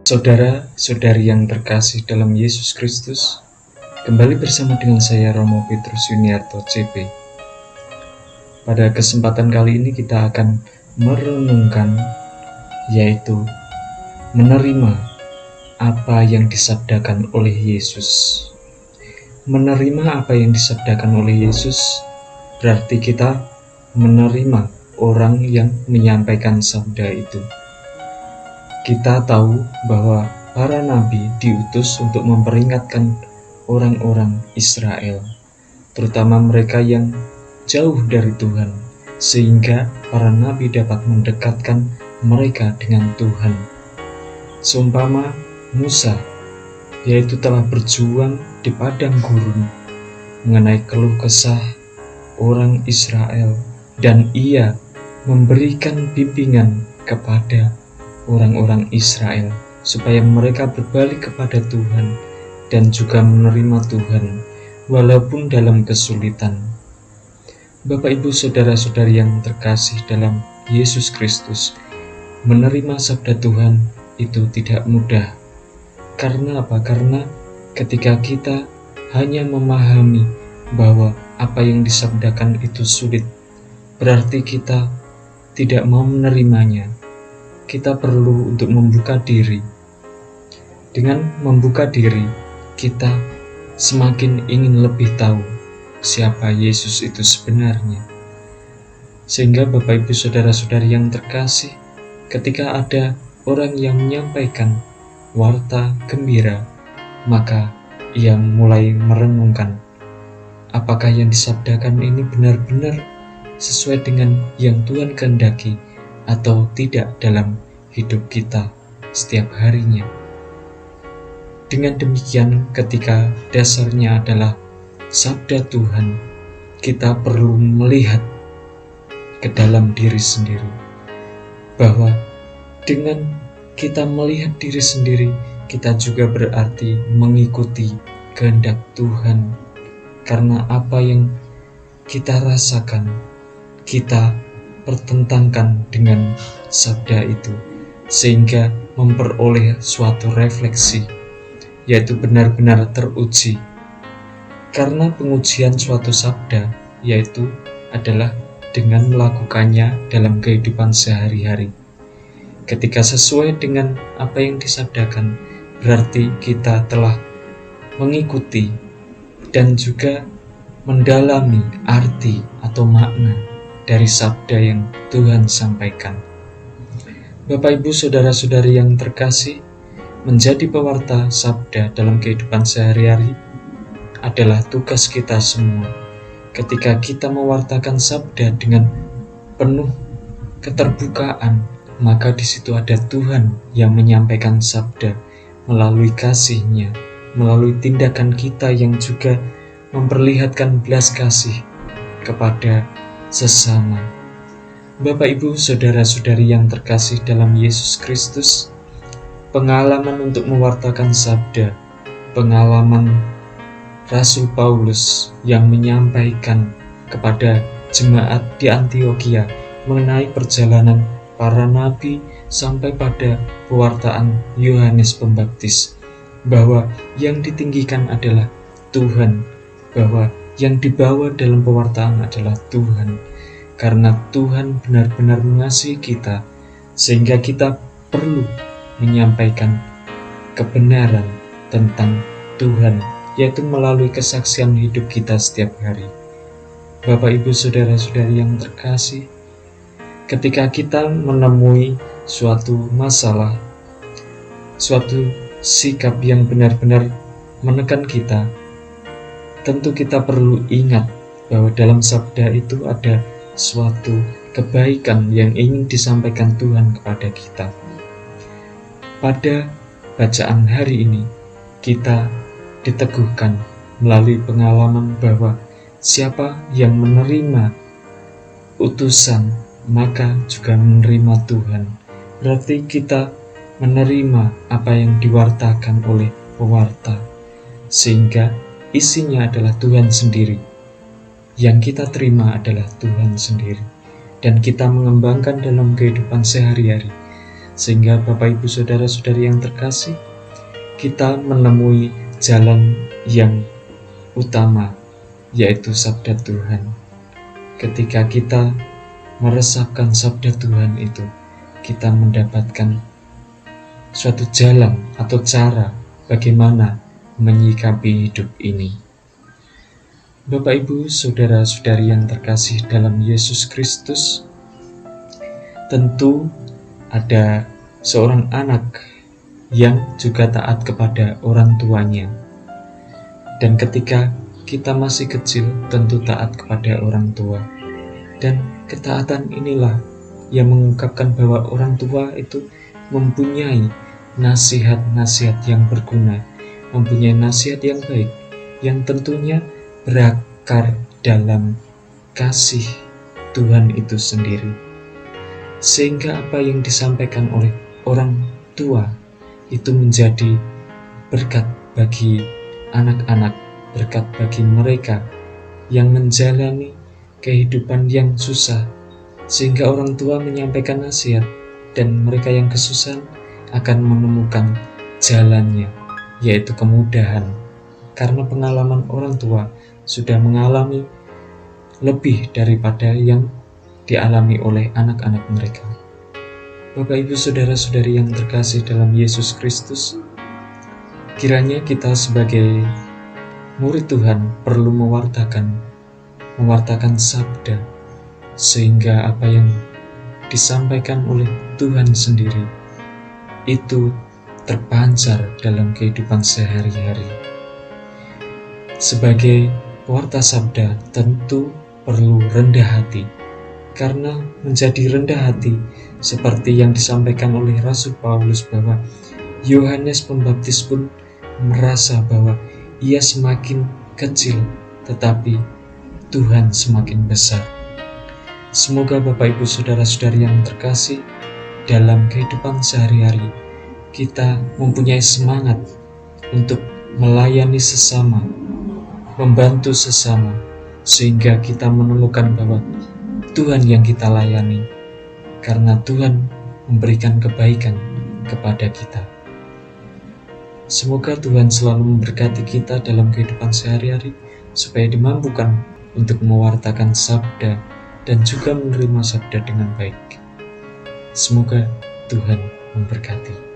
Saudara-saudari yang terkasih dalam Yesus Kristus, kembali bersama dengan saya Romo Petrus Yuniarto CP. Pada kesempatan kali ini kita akan merenungkan, yaitu menerima apa yang disabdakan oleh Yesus. Menerima apa yang disabdakan oleh Yesus berarti kita menerima orang yang menyampaikan sabda itu. Kita tahu bahwa para nabi diutus untuk memperingatkan orang-orang Israel, terutama mereka yang jauh dari Tuhan, sehingga para nabi dapat mendekatkan mereka dengan Tuhan. Seumpama Musa, yaitu telah berjuang di padang gurun mengenai keluh kesah orang Israel, dan ia memberikan bimbingan kepada orang-orang Israel supaya mereka berbalik kepada Tuhan dan juga menerima Tuhan walaupun dalam kesulitan. Bapak, Ibu, saudara-saudari yang terkasih dalam Yesus Kristus, menerima sabda Tuhan itu tidak mudah. Karena apa? Karena ketika kita hanya memahami bahwa apa yang disabdakan itu sulit, berarti kita tidak mau menerimanya. Kita perlu untuk membuka diri. Dengan membuka diri, kita semakin ingin lebih tahu siapa Yesus itu sebenarnya. Sehingga Bapak, Ibu, saudara-saudari yang terkasih, ketika ada orang yang menyampaikan warta gembira, maka ia mulai merenungkan, apakah yang disabdakan ini benar-benar sesuai dengan yang Tuhan kehendaki atau tidak dalam hidup kita setiap harinya. Dengan demikian, ketika dasarnya adalah sabda Tuhan, kita perlu melihat ke dalam diri sendiri, bahwa dengan kita melihat diri sendiri, kita juga berarti mengikuti kehendak Tuhan, karena apa yang kita rasakan, kita pertentangkan dengan sabda itu, sehingga memperoleh suatu refleksi, yaitu benar-benar teruji. Karena pengujian suatu sabda yaitu adalah dengan melakukannya dalam kehidupan sehari-hari. Ketika sesuai dengan apa yang disabdakan, berarti kita telah mengikuti dan juga mendalami arti atau makna dari sabda yang Tuhan sampaikan. Bapak, Ibu, saudara-saudari yang terkasih, menjadi pewarta sabda dalam kehidupan sehari-hari adalah tugas kita semua. Ketika kita mewartakan sabda dengan penuh keterbukaan, maka di situ ada Tuhan yang menyampaikan sabda melalui kasih-Nya, melalui tindakan kita yang juga memperlihatkan belas kasih kepada sesama. Bapak, Ibu, saudara-saudari yang terkasih dalam Yesus Kristus, pengalaman untuk mewartakan sabda, pengalaman Rasul Paulus yang menyampaikan kepada jemaat di Antiokhia mengenai perjalanan para nabi sampai pada pewartaan Yohanes Pembaptis, bahwa yang ditinggikan adalah Tuhan, bahwa yang dibawa dalam pewartaan adalah Tuhan, karena Tuhan benar-benar mengasihi kita, sehingga kita perlu menyampaikan kebenaran tentang Tuhan, yaitu melalui kesaksian hidup kita setiap hari. Bapak, Ibu, saudara-saudari yang terkasih, ketika kita menemui suatu masalah, suatu sikap yang benar-benar menekan kita, tentu kita perlu ingat bahwa dalam sabda itu ada suatu kebaikan yang ingin disampaikan Tuhan kepada kita. Pada bacaan hari ini, kita diteguhkan melalui pengalaman bahwa siapa yang menerima utusan, maka juga menerima Tuhan. Berarti kita menerima apa yang diwartakan oleh pewarta, sehingga isinya adalah Tuhan sendiri. Yang kita terima adalah Tuhan sendiri, dan kita mengembangkan dalam kehidupan sehari-hari Sehingga Bapak Ibu Saudara-saudari yang terkasih, kita menemui jalan yang utama, yaitu sabda Tuhan. Ketika kita meresapkan sabda Tuhan itu, kita mendapatkan suatu jalan atau cara bagaimana menyikapi hidup ini. Bapak Ibu Saudara-saudari yang terkasih dalam Yesus Kristus, tentu ada seorang anak yang juga taat kepada orang tuanya. Dan ketika kita masih kecil, tentu taat kepada orang tua. Dan ketaatan inilah yang mengungkapkan bahwa orang tua itu mempunyai nasihat-nasihat yang berguna, mempunyai nasihat yang baik, yang tentunya berakar dalam kasih Tuhan itu sendiri. Sehingga apa yang disampaikan oleh orang tua itu menjadi berkat bagi anak-anak, berkat bagi mereka yang menjalani kehidupan yang susah, sehingga orang tua menyampaikan nasihat dan mereka yang kesusahan akan menemukan jalannya, yaitu kemudahan, karena pengalaman orang tua sudah mengalami lebih daripada yang dialami oleh anak-anak mereka. Bapak Ibu Saudara-saudari yang terkasih dalam Yesus Kristus, kiranya kita sebagai murid Tuhan perlu mewartakan sabda, sehingga apa yang disampaikan oleh Tuhan sendiri itu terpancar dalam kehidupan sehari-hari. Sebagai pewarta sabda tentu perlu rendah hati, karena menjadi rendah hati seperti yang disampaikan oleh Rasul Paulus bahwa Yohanes Pembaptis pun merasa bahwa ia semakin kecil, tetapi Tuhan semakin besar. Semoga Bapak Ibu Saudara-saudari yang terkasih, dalam kehidupan sehari-hari kita mempunyai semangat untuk melayani sesama, membantu sesama, sehingga kita menemukan bahwa Tuhan yang kita layani, karena Tuhan memberikan kebaikan kepada kita. Semoga Tuhan selalu memberkati kita dalam kehidupan sehari-hari, supaya dimampukan untuk mewartakan sabda dan juga menerima sabda dengan baik. Semoga Tuhan memberkati.